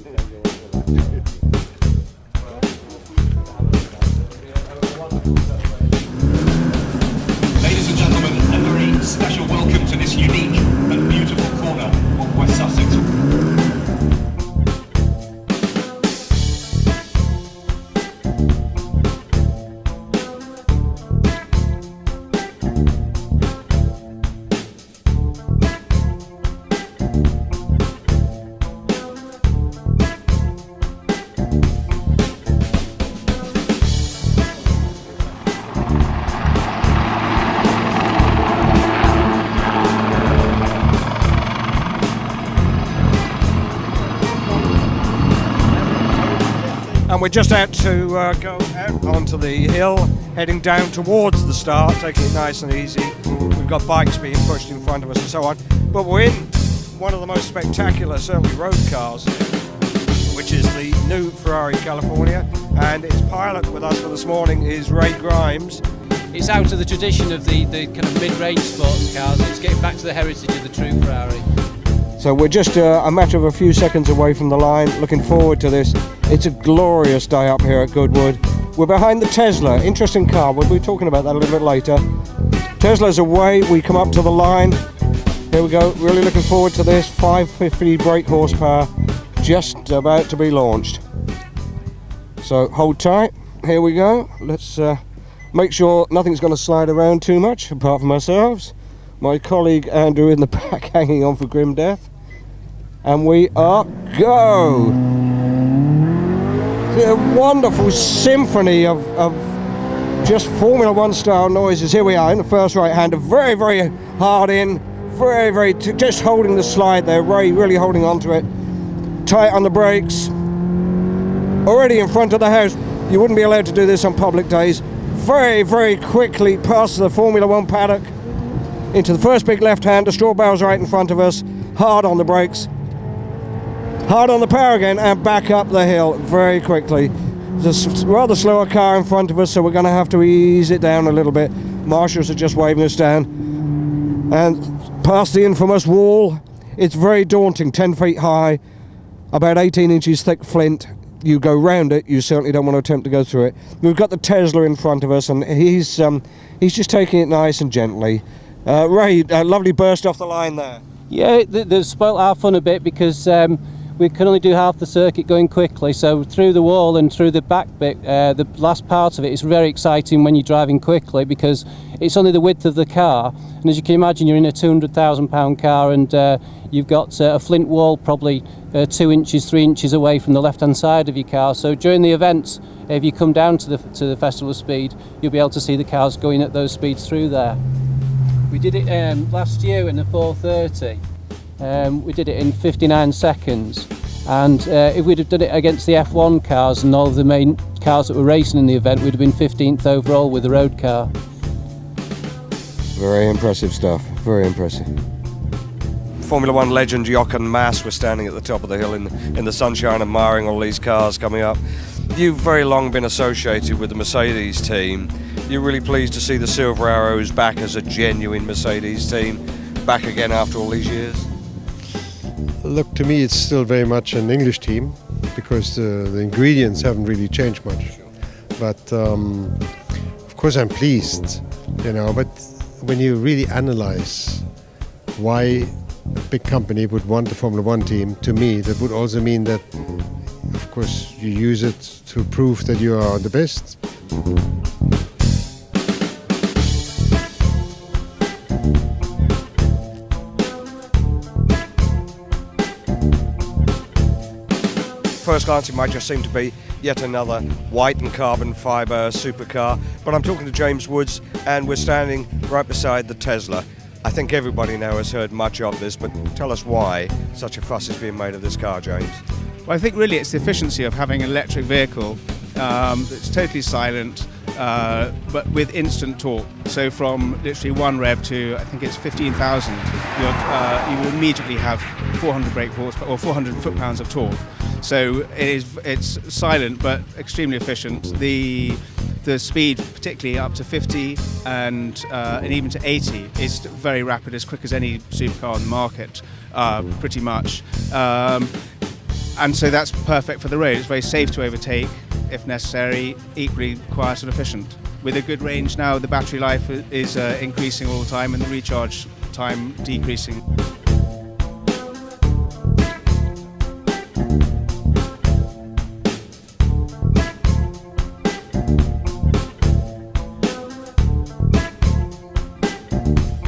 Ladies and gentlemen, a very special welcome to this unique and beautiful corner of West Sussex. And we're just out to go out onto the hill, heading down towards the start, taking it nice and easy. We've got bikes being pushed in front of us and so on. But we're in one of the most spectacular, certainly road cars, which is the new Ferrari California. And its pilot with us for this morning is Ray Grimes. It's out of the tradition of the kind of mid-range sports cars. It's getting back to the heritage of the true Ferrari. So we're just a matter of a few seconds away from the line, looking forward to this. It's a glorious day up here at Goodwood. We're behind the Tesla, interesting car, we'll be talking about that a little bit later. Tesla's away, we come up to the line. Here we go, really looking forward to this. 550 brake horsepower, just about to be launched. So hold tight, here we go. Let's make sure nothing's going to slide around too much, apart from ourselves. My colleague Andrew in the back hanging on for grim death. And we are go! It's a wonderful symphony of just Formula One style noises. Here we are in the first right hander, very, very hard in, just holding the slide there. Ray really holding onto it. Tight on the brakes. Already in front of the house. You wouldn't be allowed to do this on public days. Very, very quickly past the Formula One paddock into the first big left-hander. Straw bale's right in front of us. Hard on the brakes. Hard on the power again and back up the hill very quickly. There's a rather slower car in front of us, so we're going to have to ease it down a little bit. Marshals are just waving us down. And past the infamous wall, it's very daunting, 10 feet high, about 18 inches thick flint. You go round it, you certainly don't want to attempt to go through it. We've got the Tesla in front of us, and he's just taking it nice and gently. Ray, a lovely burst off the line there. Yeah, they've spoilt our fun a bit because we can only do half the circuit going quickly, so through the wall and through the back bit, the last part of it is very exciting when you're driving quickly because it's only the width of the car, and as you can imagine you're in a £200,000 car and you've got a flint wall probably 2 inches, 3 inches away from the left hand side of your car, so during the events if you come down to the festival of speed you'll be able to see the cars going at those speeds through there. We did it last year in the 430. We did it in 59 seconds, and if we'd have done it against the F1 cars and all of the main cars that were racing in the event, we'd have been 15th overall with the road car. Very impressive stuff, very impressive. Formula One legend Jochen Mass was standing at the top of the hill in the sunshine admiring all these cars coming up. You've very long been associated with the Mercedes team. You're really pleased to see the Silver Arrows back as a genuine Mercedes team, back again after all these years? Look, to me it's still very much an English team because the ingredients haven't really changed much. But of course I'm pleased, but when you really analyze why a big company would want a Formula One team, to me that would also mean that of course you use it to prove that you are the best. First glance it might just seem to be yet another white and carbon fibre supercar, but I'm talking to James Woods and we're standing right beside the Tesla. I think everybody now has heard much of this, but tell us why such a fuss is being made of this car, James. Well, I think really it's the efficiency of having an electric vehicle that's totally silent, but with instant torque. So from literally 1 rev to I think it's 15,000, you immediately have 400 brake horsepower or 400 foot-pounds of torque. So it's silent but extremely efficient. The speed, particularly up to 50 and even to 80, is very rapid, as quick as any supercar on the market, pretty much. and so that's perfect for the road. It's very safe to overtake if necessary, equally quiet and efficient. With a good range now, the battery life is increasing all the time and the recharge time decreasing.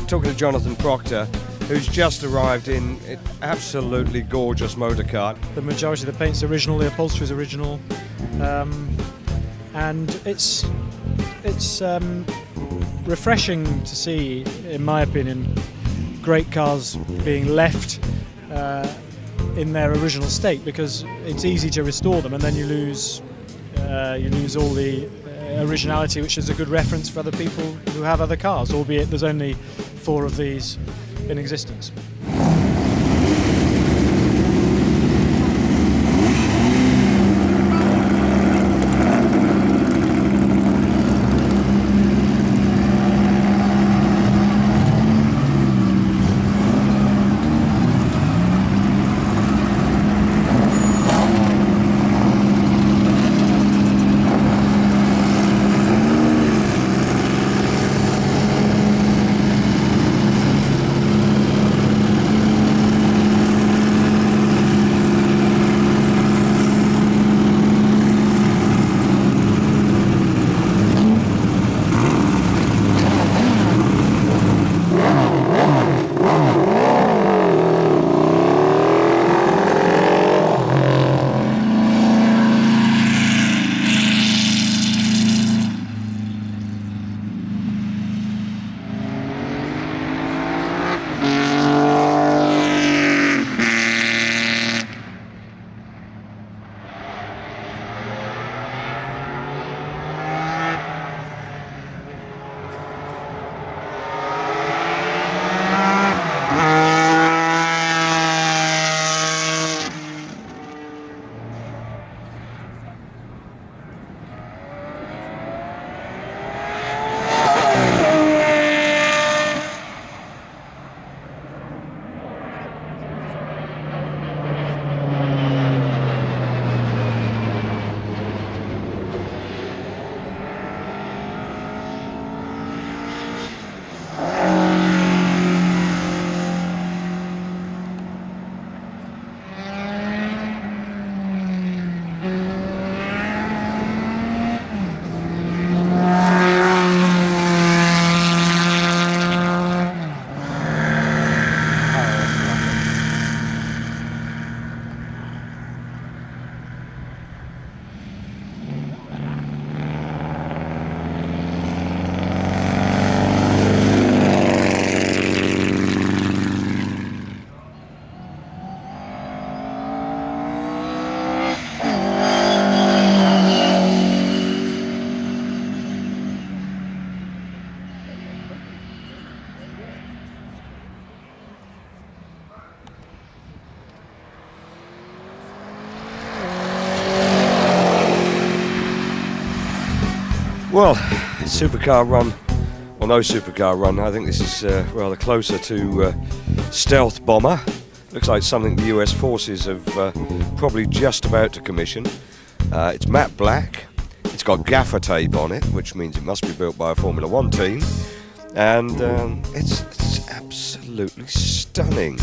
Talking to Jonathan Proctor, who's just arrived in an absolutely gorgeous motor car. The majority of the paint's original, the upholstery's original, and it's refreshing to see, in my opinion, great cars being left in their original state, because it's easy to restore them and then you lose all the originality, which is a good reference for other people who have other cars, albeit there's only 4 of these in existence. Well, supercar run, or no supercar run, I think this is rather closer to stealth bomber. Looks like something the US forces have probably just about to commission. It's matte black, it's got gaffer tape on it, which means it must be built by a Formula 1 team, and it's absolutely stunning.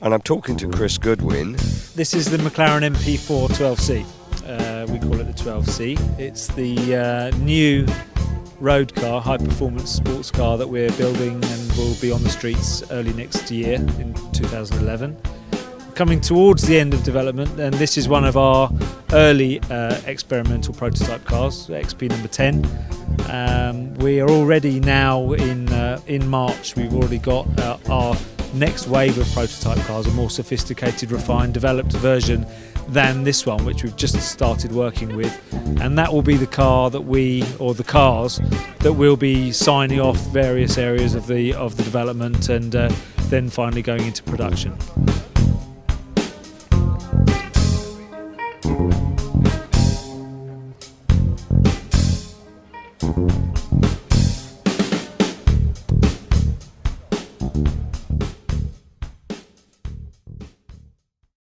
And I'm talking to Chris Goodwin. This is the McLaren MP4 12C. We call it the 12C. It's the new road car, high-performance sports car that we're building and will be on the streets early next year in 2011. Coming towards the end of development, and this is one of our early experimental prototype cars, XP number 10. We are already now in March. We've already got our next wave of prototype cars, a more sophisticated, refined, developed version than this one, which we've just started working with, and that will be the car that the cars that will be signing off various areas of the development and then finally going into production.